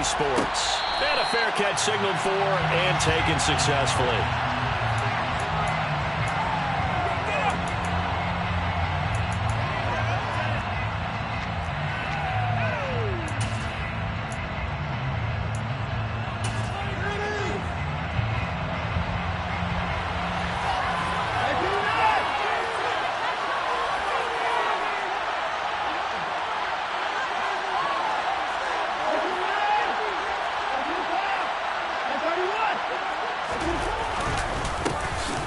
sports. And a fair catch signaled for and taken successfully.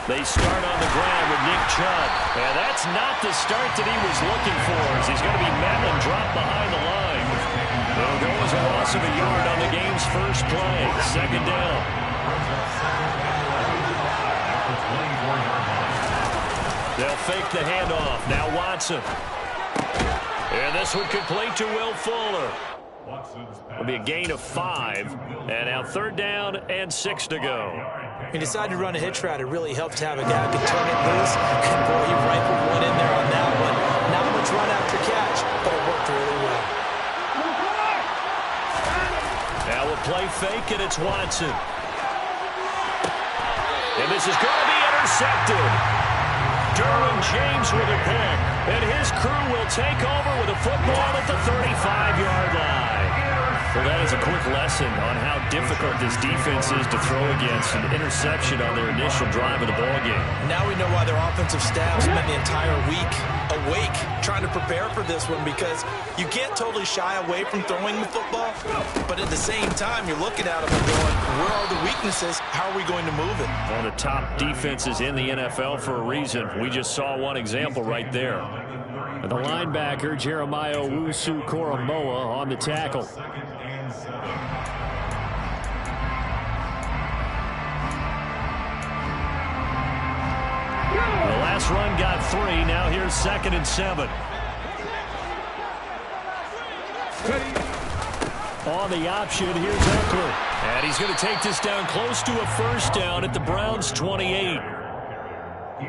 They start on the ground with Nick Chubb. And that's not the start that he was looking for, as he's going to be met and dropped behind the line. It'll go as a loss of a yard on the game's first play. Second down. They'll fake the handoff. Now Watson. And this one complete to Will Fuller. It'll be a gain of 5. And now 3rd down and 6 to go. He decided to run a hitch route. It really helped to have a guy who can turn it loose. And boy, he rifled one in there on that one. Not much run after catch, but it worked really well. Now a play fake, and it's Watson. And this is going to be intercepted. Derwin James with a pick. And his crew will take over with a football at the 35-yard line. Well, that is a quick lesson on how difficult this defense is to throw against. An interception on their initial drive of the ballgame. Now we know why their offensive staff spent the entire week awake trying to prepare for this one, because you can't totally shy away from throwing the football, but at the same time, you're looking at them and going, where are the weaknesses? How are we going to move it? One of the top defenses in the NFL for a reason. We just saw one example right there. And the linebacker, Jeremiah Owusu-Koramoah, on the tackle. The last run got 3. Now here's 2nd and 7. On the option, here's Eckler. And he's going to take this down close to a 1st down at the Browns' 28.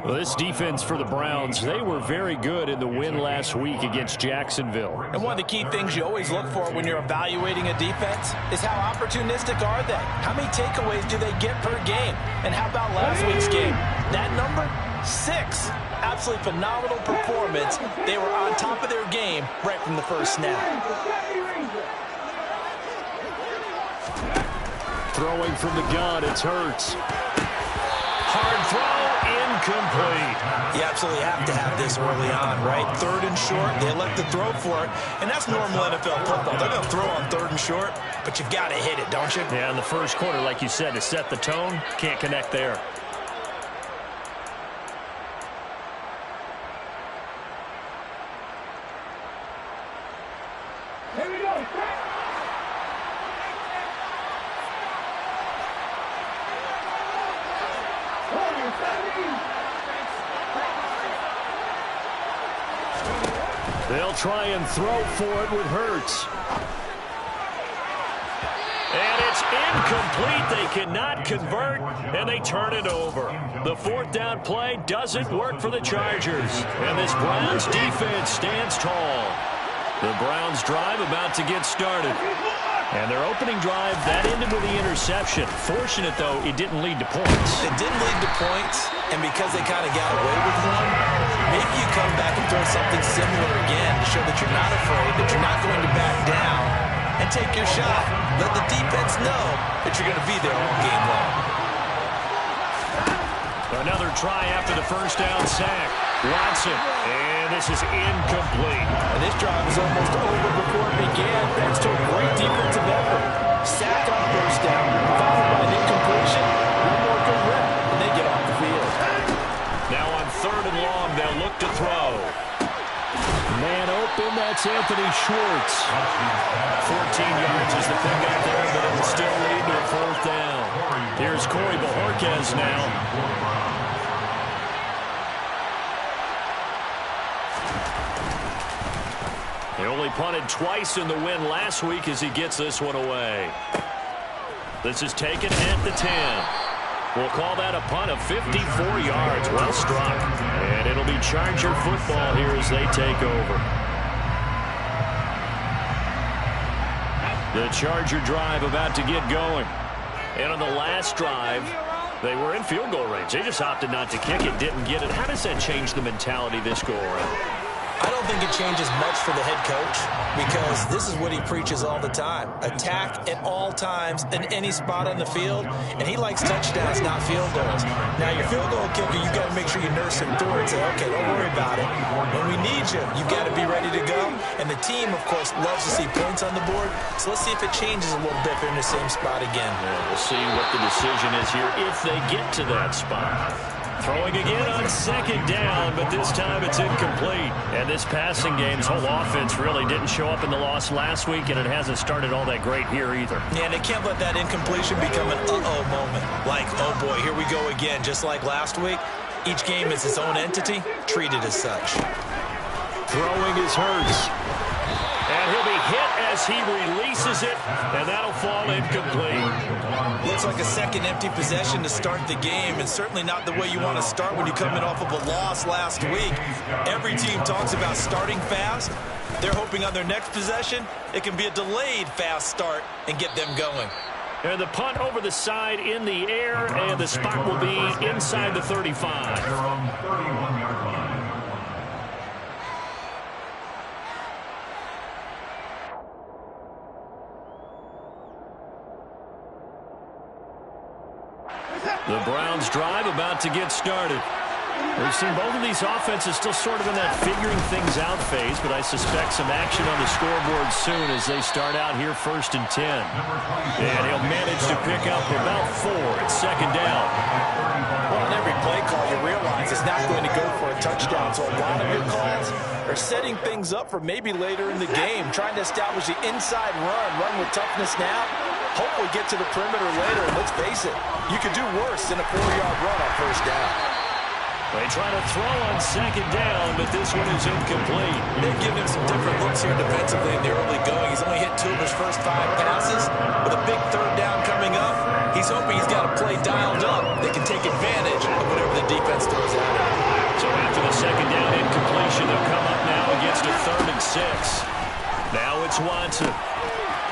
Well, this defense for the Browns, they were very good in the win last week against Jacksonville. And one of the key things you always look for when you're evaluating a defense is how opportunistic are they? How many takeaways do they get per game? And how about last week's game? That number? 6. Absolutely phenomenal performance. They were on top of their game right from the first snap. Throwing from the gun, it's Hurts. Hard throw, incomplete. You absolutely have to have this early on, right? 3rd and short, they elect to throw for it, and that's normal NFL football. They're going to throw on 3rd and short, but you've got to hit it, don't you? Yeah, in the first quarter, like you said, to set the tone, can't connect there. Here we go. They'll try and throw for it with Hurts. And it's incomplete. They cannot convert, and they turn it over. The 4th down play doesn't work for the Chargers. And this Browns defense stands tall. The Browns drive about to get started. And their opening drive, that ended with the interception. Fortunate, though, it didn't lead to points. It didn't lead to points, and because they kind of got away with one, maybe you come back and throw something similar again to show that you're not afraid, that you're not going to back down, and take your shot. Let the defense know that you're going to be there all game long. Another try after the 1st down sack. Watson, and this is incomplete. And this drive is almost over before it began, thanks to a great defensive effort. Sack on 1st down, followed by an incompletion. One more good rep, and they get off the field. Now on 3rd and long, they'll look to throw. Man open, that's Anthony Schwartz. 14 yards is the pickup there, but it will still lead to a 4th down. Here's Corey Bojorquez now. He only punted twice in the win last week as he gets this one away. This is taken at the 10. We'll call that a punt of 54 yards. Well struck. And it'll be Charger football here as they take over. The Charger drive about to get going. And on the last drive, they were in field goal range. They just opted not to kick it, didn't get it. How does that change the mentality this go around? I don't think it changes much for the head coach because this is what he preaches all the time. Attack at all times in any spot on the field, and he likes touchdowns, not field goals. Now, your field goal kicker, you've got to make sure you nurse him through and say, okay, don't worry about it. When we need you, you've got to be ready to go. And the team, of course, loves to see points on the board. So let's see if it changes a little bit if they're in the same spot again. Yeah, we'll see what the decision is here if they get to that spot. Throwing again on second down, but this time it's incomplete. And this passing game's whole offense really didn't show up in the loss last week, and it hasn't started all that great here either. Yeah, and they can't let that incompletion become an uh-oh moment. Like, oh boy, here we go again. Just like last week, each game is its own entity, treated as such. Throwing is Hurts. And he'll be hit as he releases it, and that'll fall incomplete. Looks like a second empty possession to start the game, and certainly not the way you want to start when you come in off of a loss last week. Every team talks about starting fast. They're hoping on their next possession, it can be a delayed fast start and get them going. And the punt over the side in the air, and the spot will be inside the 35. The Browns drive about to get started. We've seen both of these offenses still sort of in that figuring things out phase, but I suspect some action on the scoreboard soon as they start out here 1st and 10. And he'll manage to pick up about 4 at second down. Well, on every play call, you realize it's not going to go for a touchdown, so a lot of your calls are setting things up for maybe later in the game, trying to establish the inside run with toughness now. Hopefully get to the perimeter later, and let's face it, you could do worse than a 4-yard run on 1st down. They try to throw on second down, but this one is incomplete. They've given him some different looks here defensively in the early going. He's only hit 2 of his first 5 passes. With a big 3rd down coming up, he's hoping he's got a play dialed up that can take advantage of whatever the defense throws at him. So after the second down incompletion, they'll come up now against a 3rd and 6. Now it's Watson.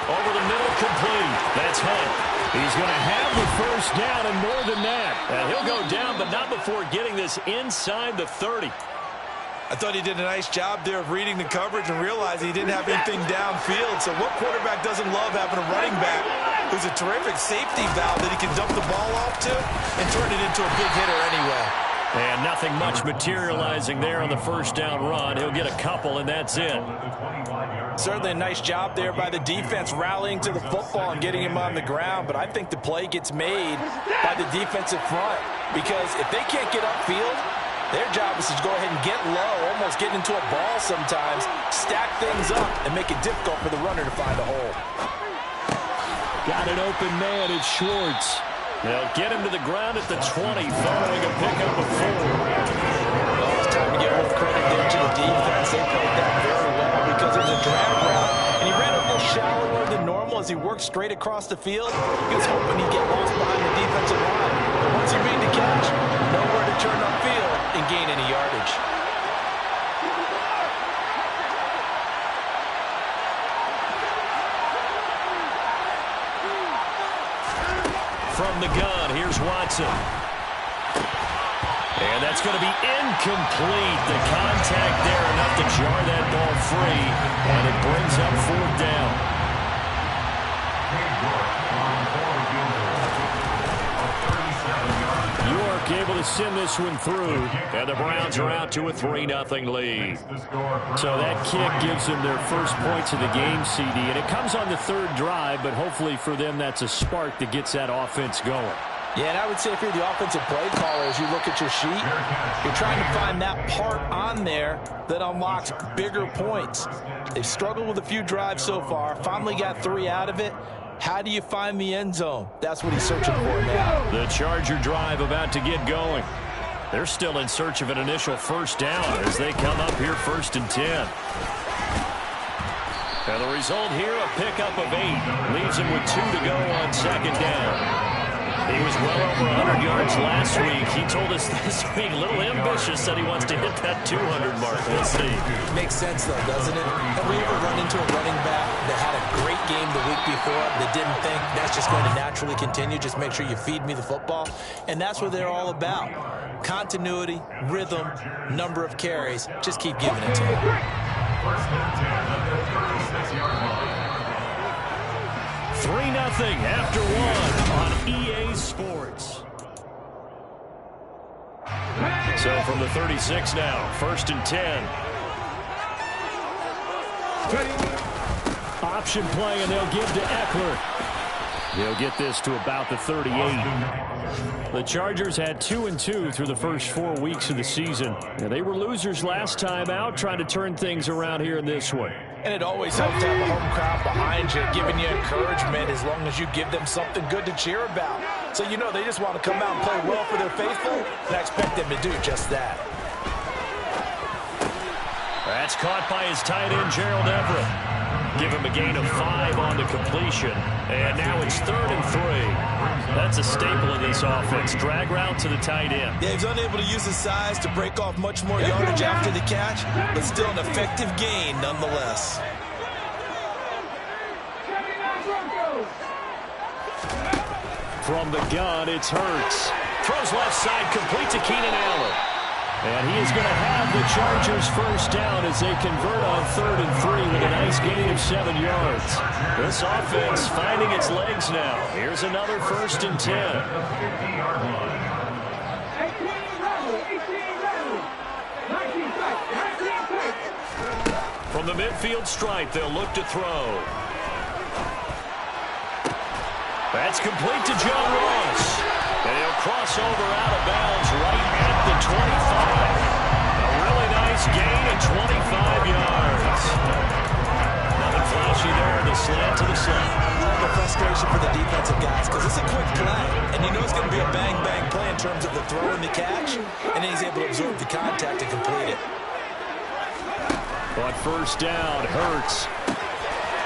Over the middle, complete. That's Hunt. He's going to have the 1st down and more than that. And he'll go down, but not before getting this inside the 30. I thought he did a nice job there of reading the coverage and realizing he didn't have anything downfield. So what quarterback doesn't love having a running back who's a terrific safety valve that he can dump the ball off to and turn it into a big hitter anyway? And nothing much materializing there on the 1st down run. He'll get a couple, and that's it. Certainly a nice job there by the defense rallying to the football and getting him on the ground, but I think the play gets made by the defensive front because if they can't get upfield, their job is to go ahead and get low, almost get into a ball sometimes, stack things up, and make it difficult for the runner to find a hole. Got an open man, it's Schwartz. They'll get him to the ground at the 20, following a pickup of 4. Well, it's time to give more credit there to the defense. They played that very well because it was a drag route, and he ran a little shallower than normal as he worked straight across the field. He was hoping he'd get lost behind the defensive line. But once he made the catch, nowhere to turn upfield and gain any yardage. From the gun, here's Watson. And that's going to be incomplete. The contact there enough to jar that ball free, and it brings up 4th down. York able to send this one through, and the Browns are out to a 3-0 lead. So that kick gives them their first points of the game, CD, and it comes on the 3rd drive, but hopefully for them that's a spark that gets that offense going. Yeah, and I would say if you're the offensive play caller, as you look at your sheet, you're trying to find that part on there that unlocks bigger points. They've struggled with a few drives so far, finally got 3 out of it. How do you find the end zone? That's what he's searching for now. The Charger drive about to get going. They're still in search of an initial 1st down as they come up here 1st and 10. And the result here, a pickup of 8. Leaves him with 2 to go on 2nd down. He was well over 100 yards last week. He told us this week, a little ambitious, that he wants to hit that 200 mark. We'll see. Makes sense, though, doesn't it? Have we ever run into a running back that had a great game the week week before that didn't think that's just going to naturally continue. Just make sure you feed me the football. And that's what they're all about. Continuity, rhythm, number of carries. Just keep giving it to them. 3-0 after one on EA Sports. So from the 36 now, 1st and 10. Option play, and they'll give to Eckler. He'll get this to about the 38. The Chargers had 2-2 through the first 4 weeks of the season. And they were losers last time out, trying to turn things around here in this one. And it always helps to have a home crowd behind you, giving you encouragement as long as you give them something good to cheer about. So you know they just want to come out and play well for their faithful, and I expect them to do just that. That's caught by his tight end, Gerald Everett. Give him a gain of 5 on the completion. And now it's 3rd and 3. That's a staple in this offense. Drag route to the tight end. Yeah, he's unable to use his size to break off much more yardage after the catch, but still an effective gain nonetheless. From the gun, it's Hurts. Throws left side, complete to Keenan Allen. And he is going to have the Chargers first down as they convert on 3rd and 3 with a nice gain of 7 yards. This offense finding its legs now. Here's another 1st and 10. From the midfield stripe, they'll look to throw. That's complete to John Ross. And he'll cross over out of bounds right at the 25. A really nice gain of 25 yards. Nothing flashy there. The slant to the slant. The frustration for the defensive guys because it's a quick play. And you know it's going to be a bang-bang play in terms of the throw and the catch. And then he's able to absorb the contact and complete it. On 1st down, Hurts.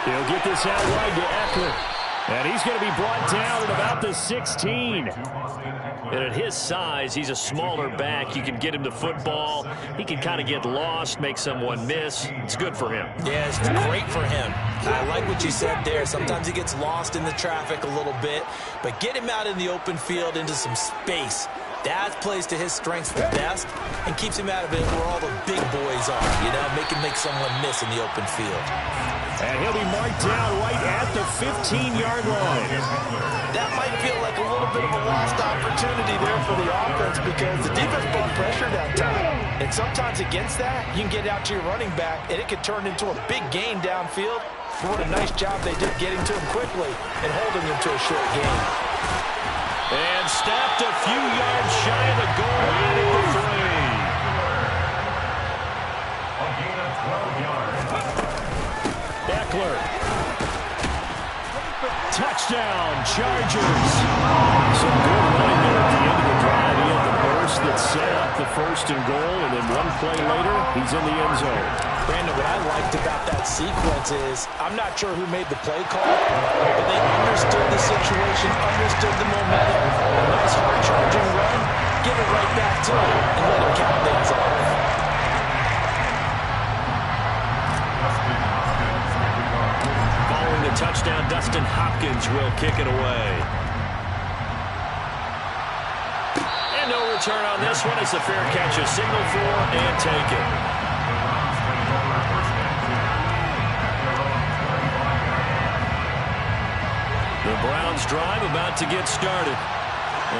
He'll get this out wide to Eckler. And he's going to be brought down at about the 16. And at his size, he's a smaller back. You can get him the football. He can kind of get lost, make someone miss. It's good for him. Yeah, it's great for him. I like what you said there. Sometimes he gets lost in the traffic a little bit. But get him out in the open field into some space. That plays to his strengths the best and keeps him out of it where all the big boys are. You know, make someone miss in the open field. And he'll be marked down right at the 15-yard line. That might feel like a little bit of a lost opportunity there for the offense because the defense brought pressure that time. And sometimes against that, you can get out to your running back, and it could turn into a big gain downfield. What a nice job they did getting to him quickly and holding him to a short gain. And stopped a few yards shy of the goal line at the 3. A gain of 12 yards. Eckler. Touchdown, Chargers. Some good running there at the end of the drive. He had the burst that set up the 1st and goal, and then one play later, he's in the end zone. Brandon, what I liked about that sequence is I'm not sure who made the play call, but they understood the situation, understood the momentum. A nice hard-charging run, give it right back to him, and let him count things off. Following the touchdown, Dustin Hopkins will kick it away. And no return on this one as the fair catch is signaled for and taken. The Browns drive about to get started.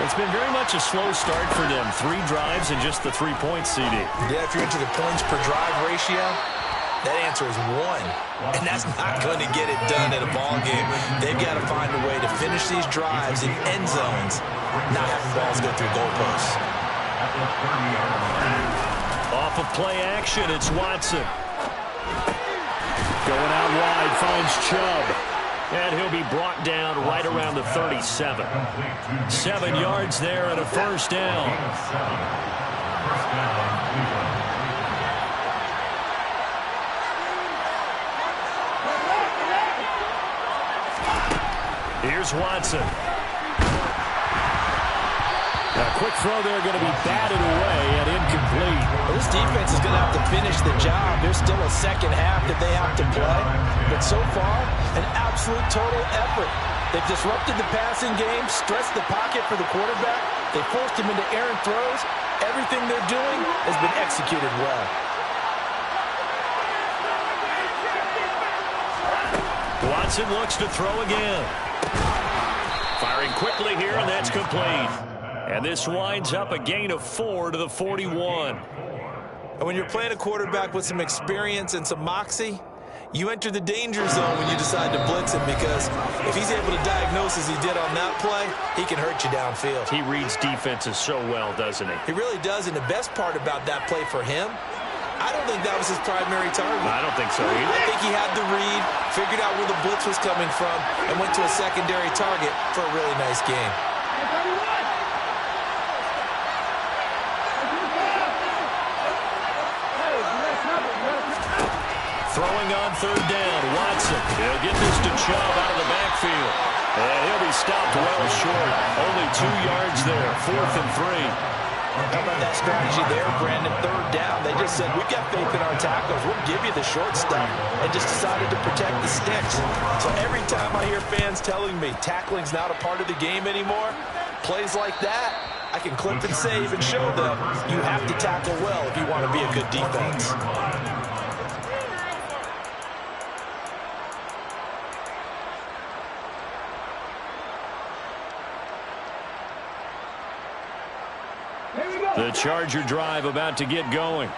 It's been very much a slow start for them. 3 drives and just the 3 points, CD. Yeah, if you're into the points per drive ratio, that answer is 1. And that's not going to get it done at a ball game. They've got to find a way to finish these drives in end zones, not having balls go through goalposts. Off of play action, it's Watson. Going out wide, finds Chubb. And he'll be brought down right around the 37. 7 yards there and a 1st down. Here's Watson. A quick throw there going to be batted away and incomplete. Well, this defense is going to have to finish the job. There's still a second half that they have to play. but so far, an absolute total effort. They've disrupted the passing game, stretched the pocket for the quarterback. They forced him into errant throws. Everything they're doing has been executed well. Watson looks to throw again. Firing quickly here, and that's complete. And this winds up a gain of 4 to the 41. And when you're playing a quarterback with some experience and some moxie, you enter the danger zone when you decide to blitz him, because if he's able to diagnose as he did on that play, he can hurt you downfield. He reads defenses so well, doesn't he? He really does, and the best part about that play for him, I don't think that was his primary target. I don't think so either. I think he had the read, figured out where the blitz was coming from, and went to a secondary target for a really nice game. Throwing on third down, Watson. He'll get this to Chubb out of the backfield. And he'll be stopped well short. Only 2 yards there, 4th and 3. How about that strategy there, Brandon? Third down. They just said, we've got faith in our tackles. We'll give you the short stuff, and just decided to protect the sticks. So every time I hear fans telling me tackling's not a part of the game anymore, plays like that, I can clip and save and show them you have to tackle well if you want to be a good defense. The Charger drive about to get going.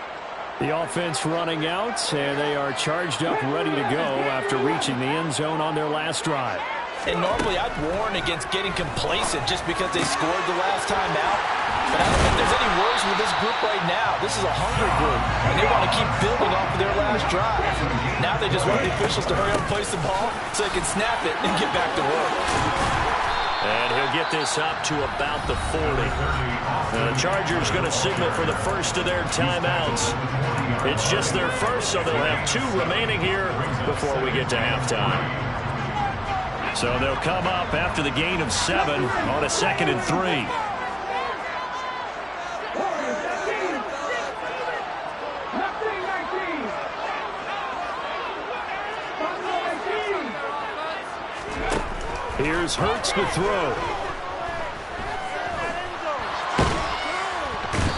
The offense running out, and they are charged up, ready to go after reaching the end zone on their last drive. And normally I'd warn against getting complacent just because they scored the last time out. But I don't think there's any worries with this group right now. This is a hungry group, and they want to keep building off of their last drive. Now they just want the officials to hurry up and place the ball so they can snap it and get back to work. And he'll get this up to about the 40. The Chargers going to signal for the first of their timeouts. It's just their first, so they'll have 2 remaining here before we get to halftime. So they'll come up after the gain of 7 on a 2nd and 3. Here's Hurts to throw.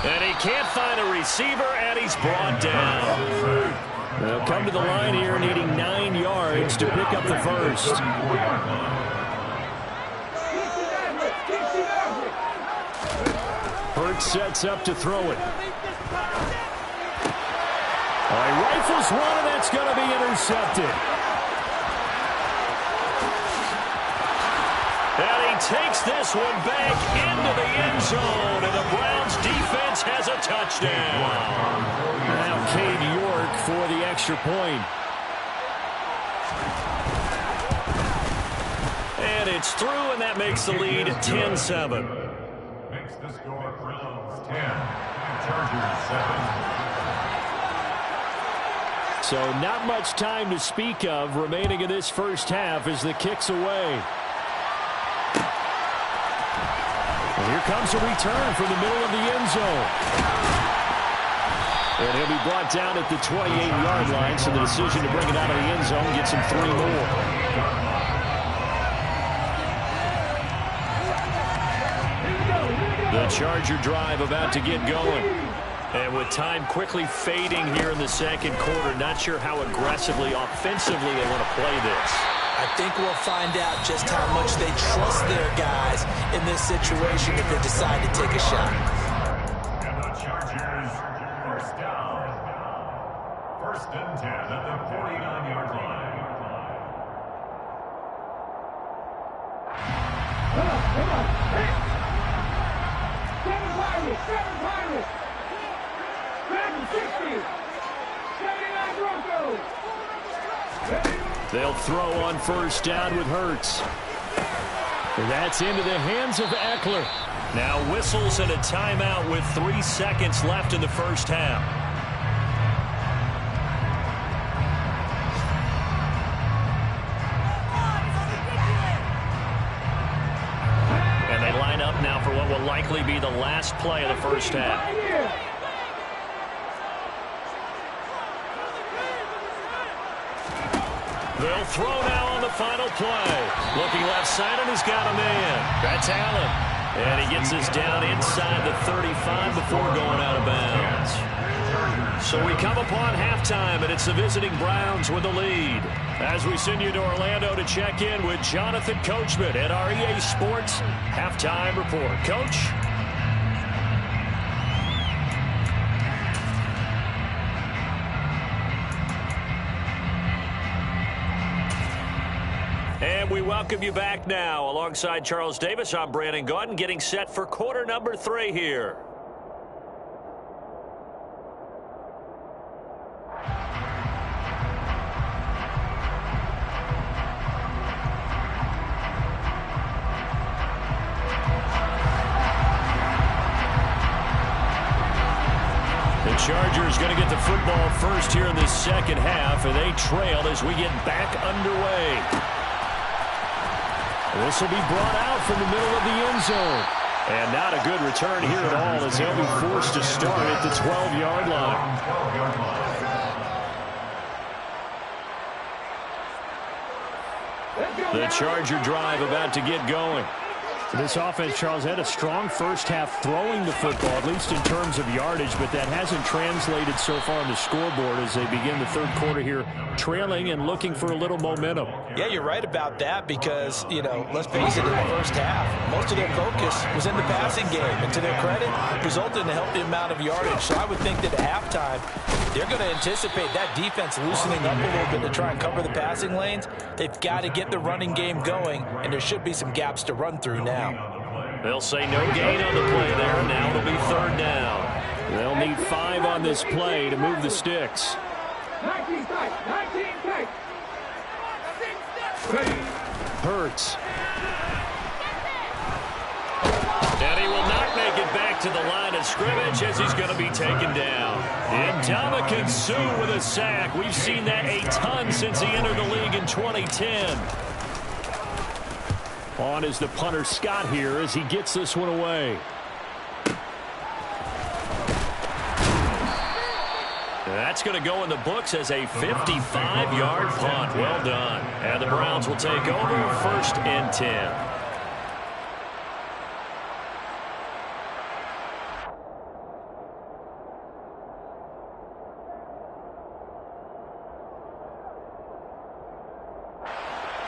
And he can't find a receiver, and he's brought down. They'll come to the line here needing 9 yards to pick up the first. Hurts sets up to throw it. He rifles one, and that's going to be intercepted. And he takes this one back into the end zone, and the Browns defense has a touchdown. Now Cade York for the extra point. And it's through, and that makes the lead 10-7. Makes the score Browns 10, Chargers 7. So not much time to speak of remaining in this first half as the kick's away. And here comes a return from the middle of the end zone. And he'll be brought down at the 28-yard line, so the decision to bring it out of the end zone gets him 3 more. The Charger drive about to get going. And with time quickly fading here in the second quarter, not sure how aggressively, offensively they want to play this. I think we'll find out just how much they trust their guys in this situation if they decide to take a shot. And the Chargers, first down. 1st and 10 at the 49-yard line. Come on. 7 Pirates. 60. 79 Broncos. They'll throw on first down with Hurts. That's into the hands of Eckler. Now whistles and a timeout with 3 seconds left in the first half. And they line up now for what will likely be the last play of the first half. They'll throw now on the final play. Looking left side, and he's got a man. That's Allen. And he gets us down inside the 35 before going out of bounds. So we come upon halftime, and it's the visiting Browns with the lead. As we send you to Orlando to check in with Jonathan Coachman at our EA Sports Halftime Report. Coach? And we welcome you back now. Alongside Charles Davis, I'm Brandon Gaudin, getting set for quarter number 3 here. The Chargers going to get the football first here in this second half, and they trail as we get back underway. This will be brought out from the middle of the end zone. And not a good return here at all as they'll be forced to start at the 12-yard line. The Charger drive about to get going. This offense, Charles, had a strong first half throwing the football, at least in terms of yardage, but that hasn't translated so far on the scoreboard as they begin the third quarter here, trailing and looking for a little momentum. Yeah, you're right about that because, you know, let's face it, in the first half, most of their focus was in the passing game, and to their credit, resulted in a healthy amount of yardage. So I would think that at halftime, they're going to anticipate that defense loosening up a little bit to try and cover the passing lanes. They've got to get the running game going, and there should be some gaps to run through now. They'll say no gain on the play there. Now it'll be third down. They'll need 5 on this play to move the sticks. Hurts. And he will not make it back to the line of scrimmage as he's going to be taken down. And Ndamukong Suh with a sack. We've seen that a ton since he entered the league in 2010. On is the punter Scott here as he gets this one away. That's going to go in the books as a 55-yard punt. Well done. And the Browns will take over, 1st and 10.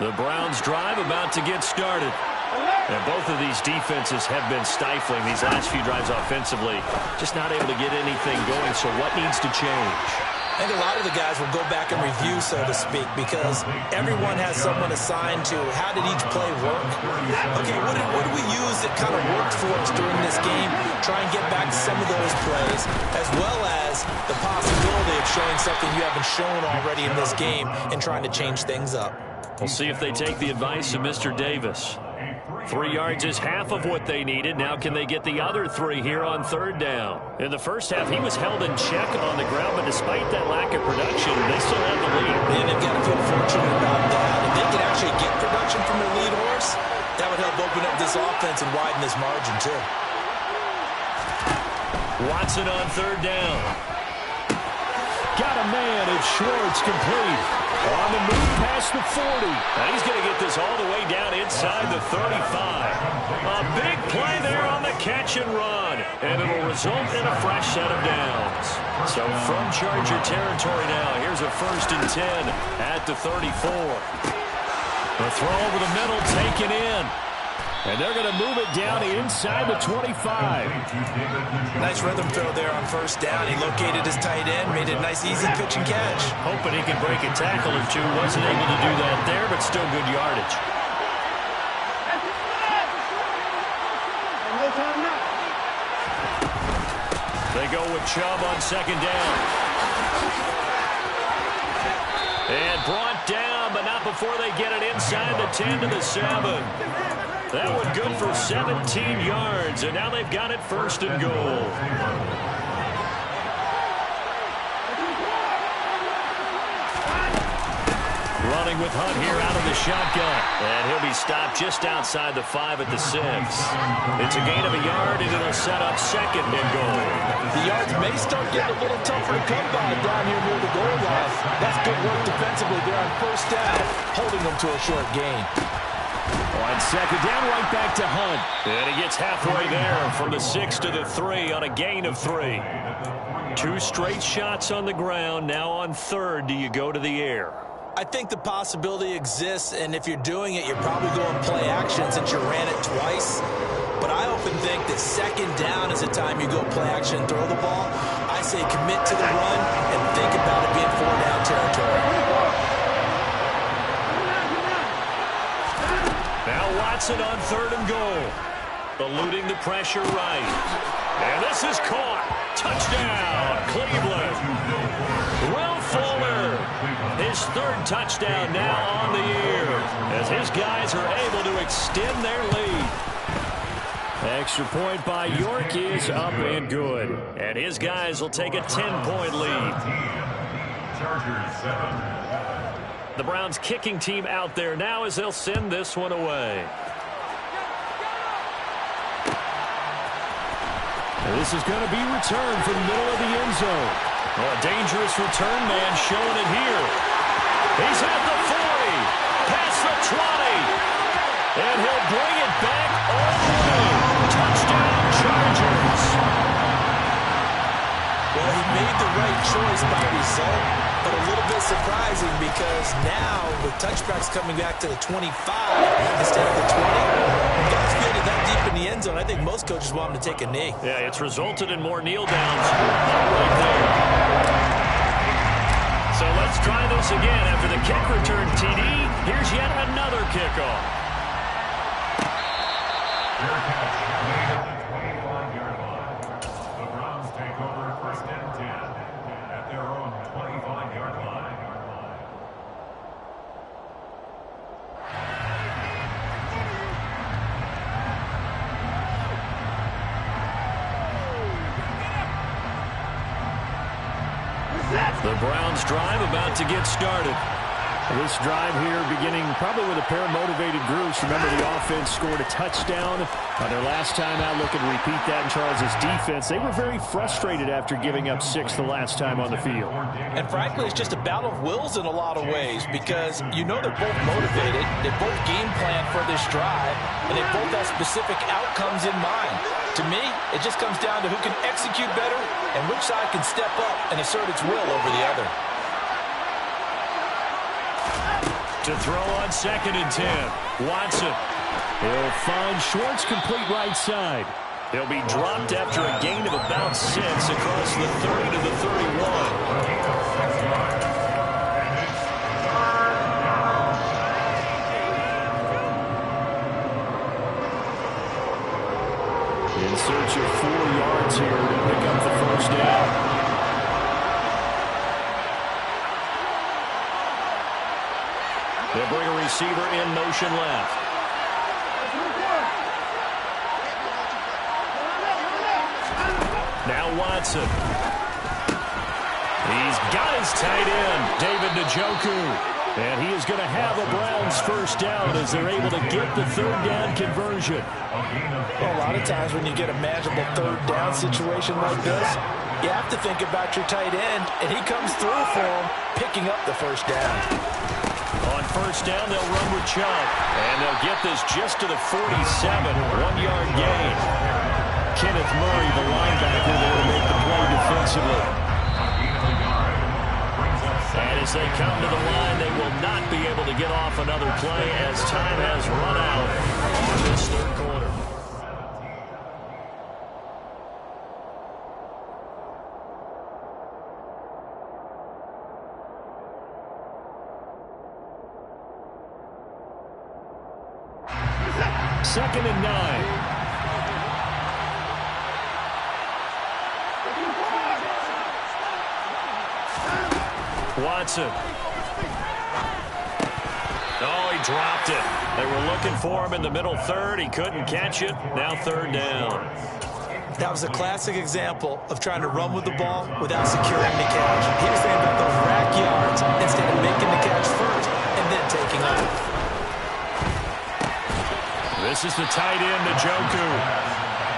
The Browns drive about to get started. And both of these defenses have been stifling these last few drives offensively. Just not able to get anything going, so what needs to change? I think a lot of the guys will go back and review, so to speak, because everyone has someone assigned to how did each play work. Okay, what did we use that kind of worked for us during this game? Try and get back to some of those plays, as well as the possibility of showing something you haven't shown already in this game and trying to change things up. We'll see if they take the advice of Mr. Davis. 3 yards is half of what they needed. Now can they get the other 3 here on third down? In the first half, he was held in check on the ground, but despite that lack of production, they still have the lead. And they've got to feel fortunate about that. If they can actually get production from their lead horse, that would help open up this offense and widen this margin, too. Watson on third down. Got a man. It's Schwartz complete. On the move past the 40. Now he's going to get this all the way down inside the 35. A big play there on the catch and run. And it'll result in a fresh set of downs. So from Charger territory now, here's a 1st and 10 at the 34. The throw over the middle taken in. And they're going to move it down inside the 25. Nice rhythm throw there on 1st down. He located his tight end, made it a nice, easy pitch and catch. Hoping he could break a tackle or two. Wasn't able to do that there, but still good yardage. They go with Chubb on 2nd down. And brought down, but not before they get it inside the 10 to the 7. That one good for 17 yards, and now they've got it 1st and goal. running with Hunt here out of the shotgun. And he'll be stopped just outside the 5 at the 6. It's a gain of a yard, and it'll set up 2nd and goal. The yards may start getting a little tougher to come by down here near the goal line. That's good work defensively there on 1st down, holding them to a short gain. On 2nd down, right back to Hunt. And he gets halfway there from the 6 to the 3 on a gain of 3. 2 straight shots on the ground. Now on 3rd, do you go to the air? I think the possibility exists, and if you're doing it, you're probably going play action since you ran it twice. But I often think that 2nd down is the time you go play action and throw the ball. I say commit to the run and think about it being 4-down territory. Now Watson on 3rd and goal. Eluding the pressure right. And this is caught. Touchdown, Cleveland. Will Fuller, his 3rd touchdown now on the year as his guys are able to extend their lead. Extra point by York is up and good. And his guys will take a 10-point lead. Chargers 7. The Browns kicking team out there now as they'll send this one away. This is going to be returned from the middle of the end zone. Well, a dangerous return man showing it here. He's at the 40, past the 20, and he'll bring it back all the way. Touchdown, Chargers. Well, he made the right choice by result, but a little bit surprising because now with touchbacks coming back to the 25 instead of the 20, guys fielded that deep in the end zone. I think most coaches want him to take a knee. Yeah, it's resulted in more kneel downs right there. So let's try this again after the kick return, TD. Here's yet another kickoff. Fair catch made at the 25-yard line. The Browns take over 1st and 10 at their own 25-yard line. The Browns drive about to get started. This drive here beginning probably with a pair of motivated groups. Remember, the offense scored a touchdown on their last time out. Looking to repeat that in Charles' defense. They were very frustrated after giving up 6 the last time on the field. And frankly, it's just a battle of wills in a lot of ways because you know they're both motivated, they both game plan for this drive, and they both have specific outcomes in mind. To me, it just comes down to who can execute better and which side can step up and assert its will over the other. To throw on 2nd and 10. Watson. He'll find Schwartz complete right side. He'll be dropped after a gain of about 6 across the 30 to the 31. In search of 4 yards here to pick up the 1st down. They'll bring a receiver in motion left. Now Watson. He's got his tight end, David Njoku. And he is going to have a Browns 1st down as they're able to get the 3rd down conversion. Well, a lot of times when you get a manageable 3rd down situation like this, you have to think about your tight end, and he comes through for him, picking up the 1st down. On 1st down, they'll run with Chubb. And they'll get this just to the 47, 1-yard gain. Kenneth Murray, the linebacker, there to make the play defensively. And as they come to the line, they will not be able to get off another play as time has run out on this 3rd quarter. Second and 9. Watson. Oh, he dropped it. They were looking for him in the middle 3rd. He couldn't catch it. Now 3rd down. That was a classic example of trying to run with the ball without securing the catch. He was thinking about those rack yards instead of making the catch first and then taking off. This is the tight end, Njoku.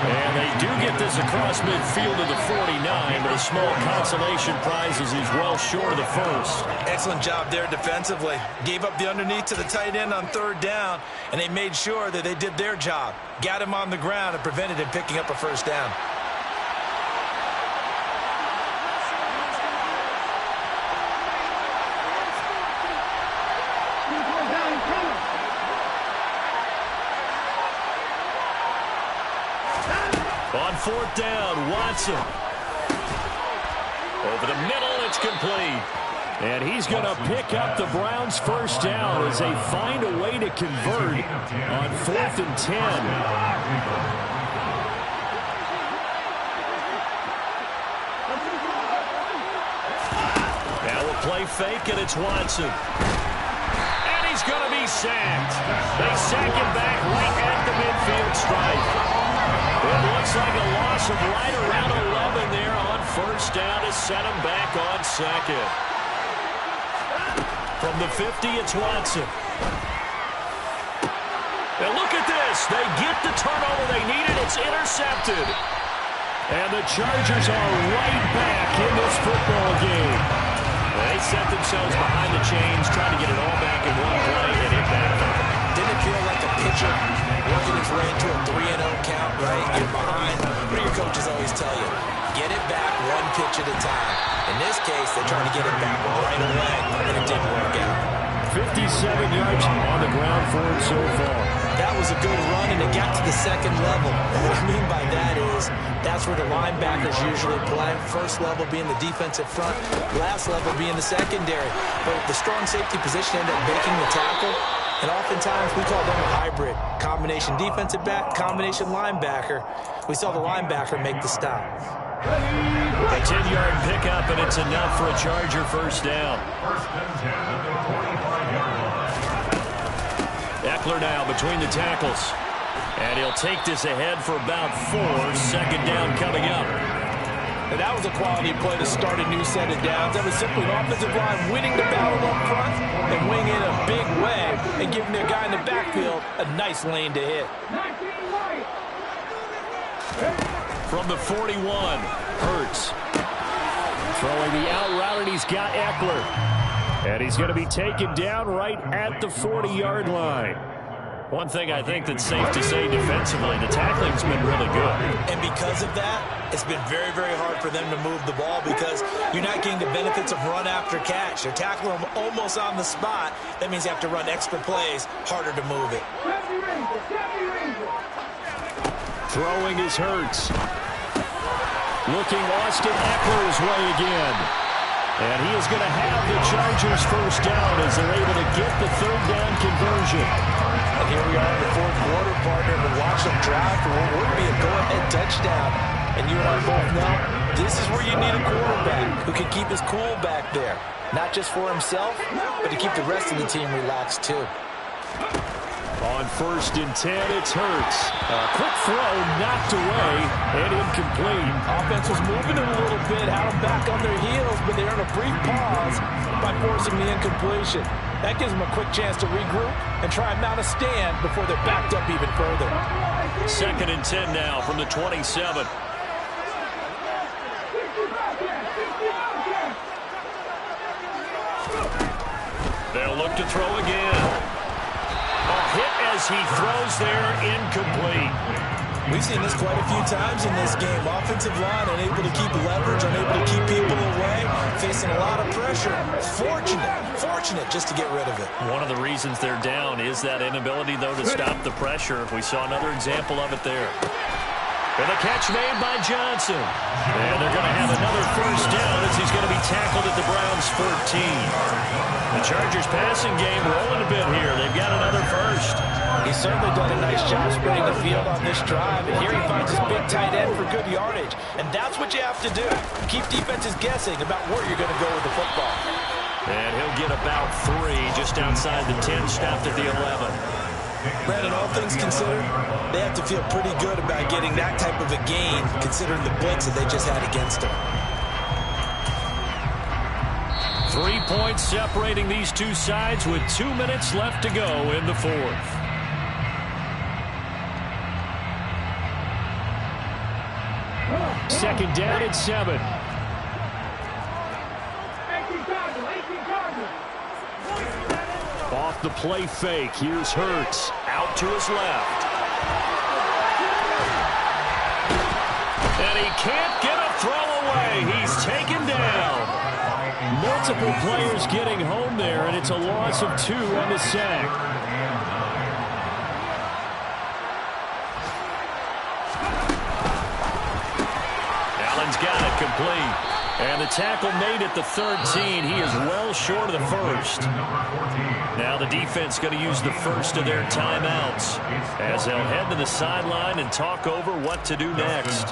And they do get this across midfield to the 49, but a small consolation prize as he's well short of the first. Excellent job there defensively. Gave up the underneath to the tight end on third down, and they made sure that they did their job. Got him on the ground and prevented him picking up a first down. On fourth down, Watson. Over the middle, it's complete. And he's going to pick up the Browns' first down as they find a way to convert on 4th and 10. Now a play fake, and it's Watson. And he's going to be sacked. They sack him back right at the midfield stripe. It looks like a loss of right around 11 there on first down to set him back on second. From the 50, it's Watson. And look at this. They get the turnover they needed. It's intercepted. And the Chargers are right back in this football game. They set themselves behind the chains, trying to get it all back in one play, and it backfired. Didn't it feel like a pitcher working his way into a 3-0 count, right? You're behind. What do your coaches always tell you? Get it back one pitch at a time. In this case, they're trying to get it back right away, and it didn't work out. 57 yards on the ground for him so far. That was a good run, and it got to the second level. What I mean by that is that's where the linebackers usually play. First level being the defensive front, last level being the secondary. But the strong safety position ended up making the tackle, and oftentimes we call them a hybrid. Combination defensive back, combination linebacker. We saw the linebacker make the stop. A 10-yard pickup, and it's enough for a Charger first down. Eckler now between the tackles. And he'll take this ahead for about 4. Second down coming up. And that was a quality play to start a new set of downs. That was simply an offensive line winning the battle up front and winning in a big way and giving their guy in the backfield a nice lane to hit. From the 41, Hurts. Throwing the out route, and he's got Eckler. And he's going to be taken down right at the 40-yard line. One thing I think that's safe to say defensively, the tackling's been really good. And because of that, it's been very, very hard for them to move the ball because you're not getting the benefits of run after catch. They're tackling them almost on the spot. That means you have to run extra plays, harder to move it. Throwing is Hurts. Looking Austin Eckler's way again. And he is going to have the Chargers first down as they're able to get the third down conversion. And here we are in the fourth quarter, partner, to watch them drive for what would be a go-ahead touchdown. And you and I both know this is where you need a quarterback who can keep his cool back there. Not just for himself, but to keep the rest of the team relaxed too. On first and 10, it's Hurts. A quick throw knocked away and incomplete. Offense was moving it a little bit, had them back on their heels, but they earned a brief pause by forcing the incompletion. That gives them a quick chance to regroup and try and mount a stand before they're backed up even further. Second and 10 now from the 27. They'll look to throw again. A hit as he throws there, incomplete. We've seen this quite a few times in this game. Offensive line unable to keep leverage, unable to keep people away, facing a lot of pressure. Fortunate just to get rid of it. One of the reasons they're down is that inability, though, to stop the pressure. We saw another example of it there. And the catch made by Johnson. And they're going to have another first down as he's going to be tackled at the Browns' 14. The Chargers passing game rolling a bit here. They've got another first. He's certainly done a nice job spreading the field on this drive. And here he finds his big tight end for good yardage. And that's what you have to do. Keep defenses guessing about where you're going to go with the football. And he'll get about 3 just outside the 10, stopped at the 11. Brandon, all things considered, they have to feel pretty good about getting that type of a gain, considering the blitz that they just had against them. 3 points separating these two sides with 2 minutes left to go in the fourth. Second down at 7. Off the play fake. Here's Hurts. Out to his left. And he can't get a throw away. He's taken down. Multiple players getting home there, and it's a loss of 2 on the sack. Allen's got it complete. And the tackle made at the 13. He is well short of the first. Now the defense going to use the first of their timeouts as they'll head to the sideline and talk over what to do next.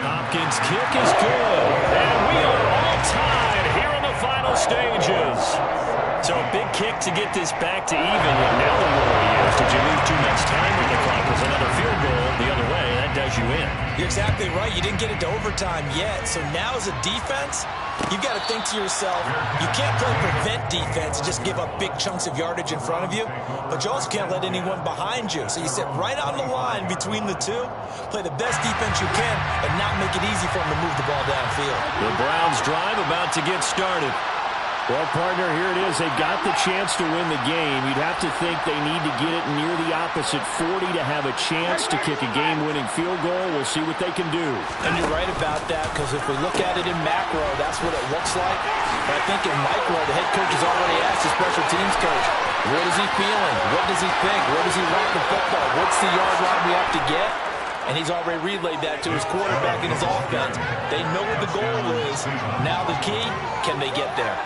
Hopkins' kick is good. And we are all tied here in the final stages. So a big kick to get this back to even. And now the worry is, did you lose too much time on the clock? Because another field goal the other way, that does you in. You're exactly right. You didn't get it to overtime yet. So now as a defense, you've got to think to yourself, you can't play prevent defense and just give up big chunks of yardage in front of you, but you also can't let anyone behind you. So you sit right on the line between the two, play the best defense you can, and not make it easy for them to move the ball downfield. The Browns drive about to get started. Well, partner, here it is. They've got the chance to win the game. You'd have to think they need to get it near the opposite 40 to have a chance to kick a game-winning field goal. We'll see what they can do. And you're right about that, because if we look at it in macro, that's what it looks like. But I think in micro, the head coach has already asked the special teams coach, what is he feeling? What does he think? Where does he want the football? What's the yard line we have to get? And he's already relayed that to his quarterback and his offense. They know what the goal is. Now the key, can they get there?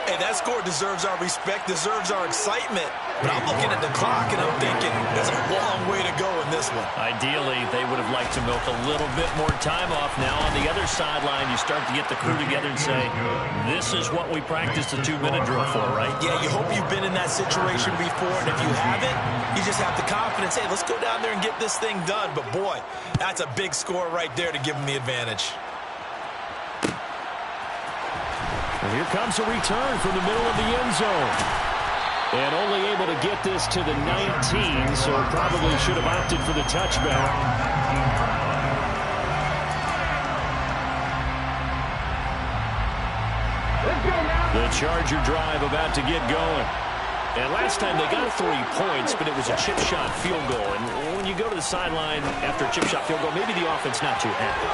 Hey, that score deserves our respect, deserves our excitement. But I'm looking at the clock, and I'm thinking, there's a long way to go in this one. Ideally, they would have liked to milk a little bit more time off. Now on the other sideline, you start to get the crew together and say, this is what we practiced a 2-minute drill for, right? Yeah, you hope you've been in that situation before, and if you haven't, you just have the confidence, hey, let's go down there and get this thing done. But boy, that's a big score right there to give them the advantage. And here comes a return from the middle of the end zone. And only able to get this to the 19, so probably should have opted for the touchback. The Charger drive about to get going. And last time they got 3 points, but it was a chip shot field goal. And when you go to the sideline after a chip shot field goal, maybe the offense not too happy.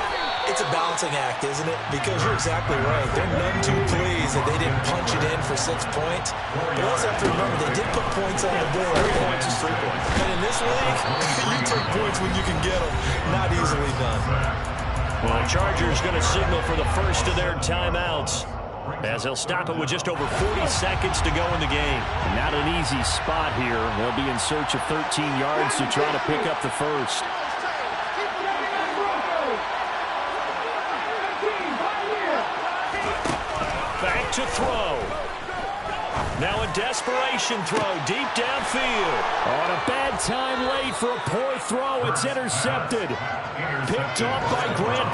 It's a balancing act, isn't it? Because you're exactly right. They're none too pleased that they didn't punch it in for 6 points. But you also have to remember, they did put points on the board. 3 points is 3 points. And in this league, you take points when you can get them. Not easily done. Well, the Chargers going to signal for the first of their timeouts, as they'll stop it with just over 40 seconds to go in the game. Not an easy spot here. They'll be in search of 13 yards to try to pick up the first. Back to throw. Now a desperation throw deep downfield. On a bad time late for a poor throw. It's intercepted. Picked off by Grant.